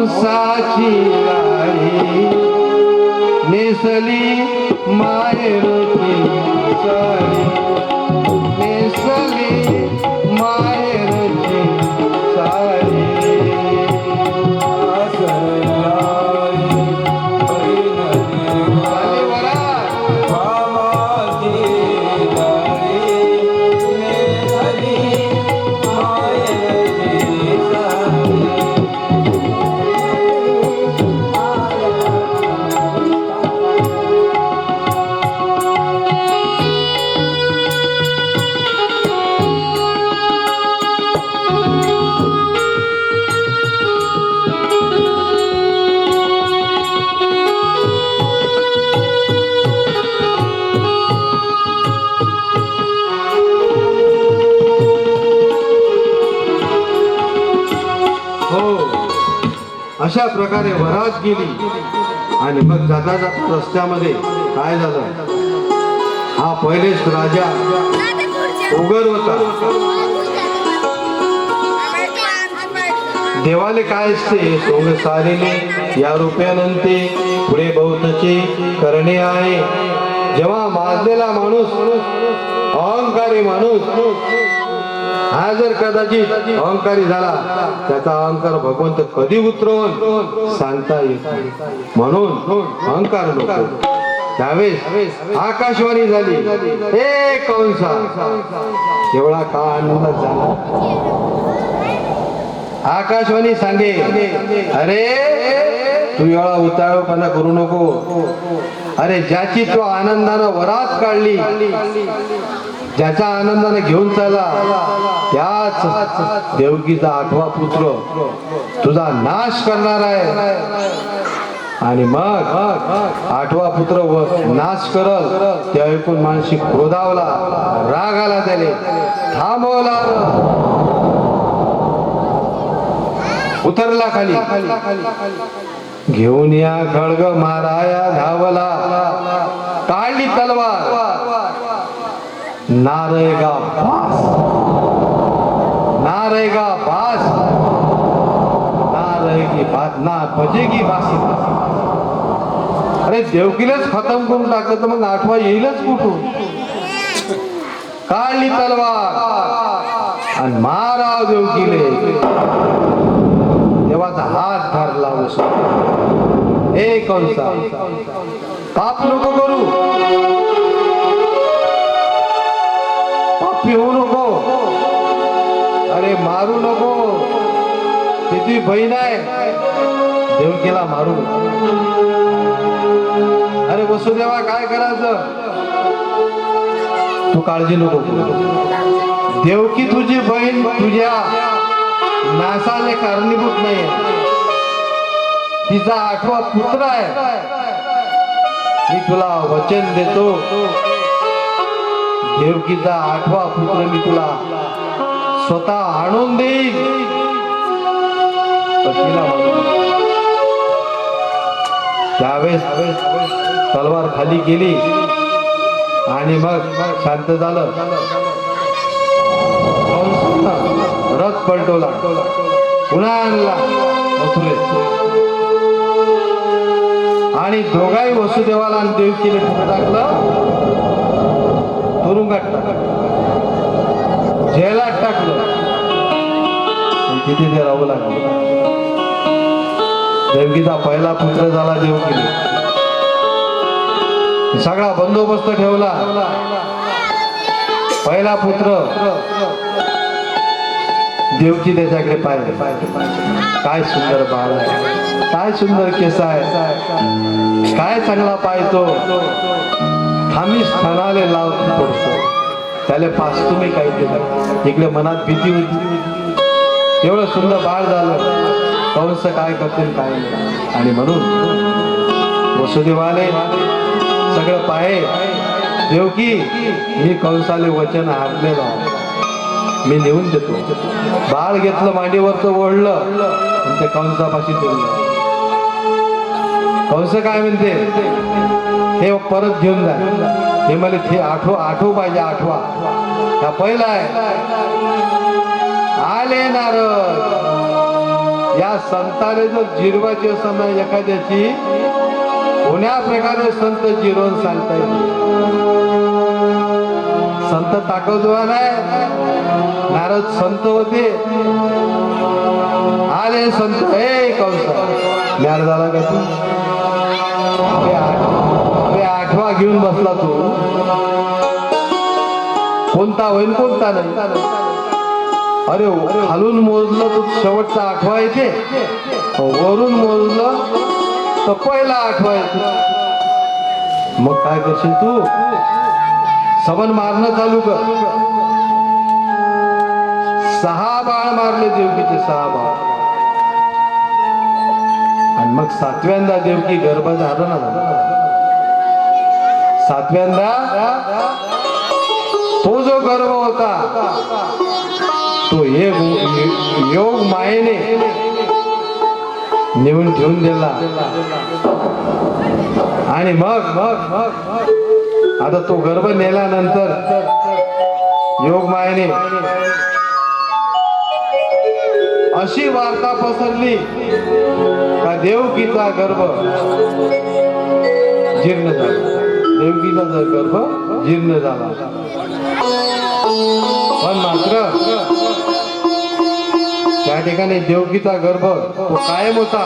कंसाची लाळी नेसली माहेरची साडी, नेसली माहेरची साडी. अशा प्रकारे वरात गेली आणि मग जाता जाता रस्त्यामध्ये काय झालं, हा पहिलेच राजा उगर होता. देवाले काय असते, सोंग सारिले या रूप्यानंते पुढे बहुतचे करणे आहे. जेव्हा माजलेला माणूस अहंकारी माणूस हा जर कदाचित अहंकारी झाला, त्याचा अहंकार भगवंत कधी उतरवून सांगता येत नाही. म्हणून अहंकार नको. त्यावेळेस आकाशवाणी झाली, हे कंसा. एवढा का आनंद झाला. आकाशवाणी सांगे, अरे तू एवढा उतावळपणा करू नको. अरे ज्याची तू आनंदानं वरात काढली, ज्याच्या आनंदाने घेऊन चालला, त्याच देवकीचा 8वा पुत्र तुझा नाश करणार आहे. आणि मग 8वा पुत्र नाश करल ते ऐकून मानसी क्रोधावला, राग आला, त्याने थांबवला, उतरला खाली. घेऊन या खड्ग माराया धावला, काढली तलवार, नारेगा बास, नारेगा बास, नारेगी बात, ना बजेगी बासी. अरे देवकीलाच खतम करून टाकलं तर मग 8वा येईलच कुठून. काढली तलवार आणि मारा देवकीले. देवाचा हात धरला. हे कंसा, पाप नको करू, पापी होऊ नको. अरे मारू नको, ती तुझी बहीण आहे, देवकीला मारू. अरे वसुदेवा काय करायचं, तू काळजी नको करू. देवकी तुझी बहीण तुझ्या नासाले कारणीभूत नाही, तिचा 8वा पुत्र आहे. मी तुला वचन देतो, देवकीचा 8वा पुत्र मी तुला स्वतः आणून देईन. त्यावेळेस तलवार खाली गेली आणि मग शांत झालं. रथ पलटवला, पुन्हा आणला मथुरेत आणि दोघाही वसुदेवाला आणि देवकीने कुठे टाकलं, तुरुंगात टाकलं, जेलात टाकलं. तिथे ते राहू लागले. देवकीचा पहिला पुत्र झाला देवकीने. सगळा बंदोबस्त ठेवला. पहिला पुत्र देवकी त्याच्याकडे पाहिजे, काय सुंदर बाळ आहे, काय सुंदर केस आहे, काय चांगला पाहतो. आम्ही स्थानाले लावतो पडतो, त्याला पास तुम्ही काही केलं. इकडे मनात भीती होती, एवढं सुंदर बाळ झालं, कंस काय करतील काय नाही. आणि म्हणून वसुदेवाले सगळं पाहे, देवकी मी कंसाले वचन हारलेलो, मी नेऊन देतो. बाळ घेतलं, मांडीवरचं ओढलं आणि ते कंसापाशी ठेवलं. कंस काय म्हणते, हे परत घेऊन जा. हे मला ते आठव पाहिजे, 8वा. हा पहिला आहे. आले नारद, या संताने जर जिरवाची समय एखाद्याची कोण्या प्रकारे संत जिरवून सांगता येईल. संत ताकदवान आहे. नारद संत होते. आले संत, हे कंसा ज्ञान झाला का तू? अरे आठवा घेऊन बसला तू. कोणता होईल कोणता नाही. अरे खालून मोजलं तर शेवटचा आठवा येते, वरून मोजलं तर पहिला आठवा येते. मग काय करशील तू? सबन मारणं चालू कर. 6 बाळ मारले देवकीचे, 6 बाळ. आणि मग 7व्यांदा देवकी गर्भ धारण झाला. 7व्यांदा तो जो गर्भ होता तो योग मायेने नेऊन ठेवून दिला. आणि मग आता तो गर्भ नेल्यानंतर योग मायेने अशी वार्ता पसरली का देवकीचा गर्भ जीर्ण झाला. देवकीचा गर्भ जीर्ण झाला. पण मात्र त्या ठिकाणी देवकीचा गर्भ तो कायम होता.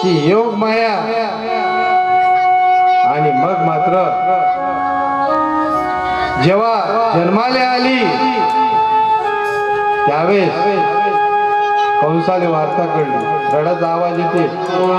ती योग माया. आणि मग मात्र जेव्हा जन्माला आली त्यावेळेस कंसाले वार्ता कळली. रडाचा आवाज येते.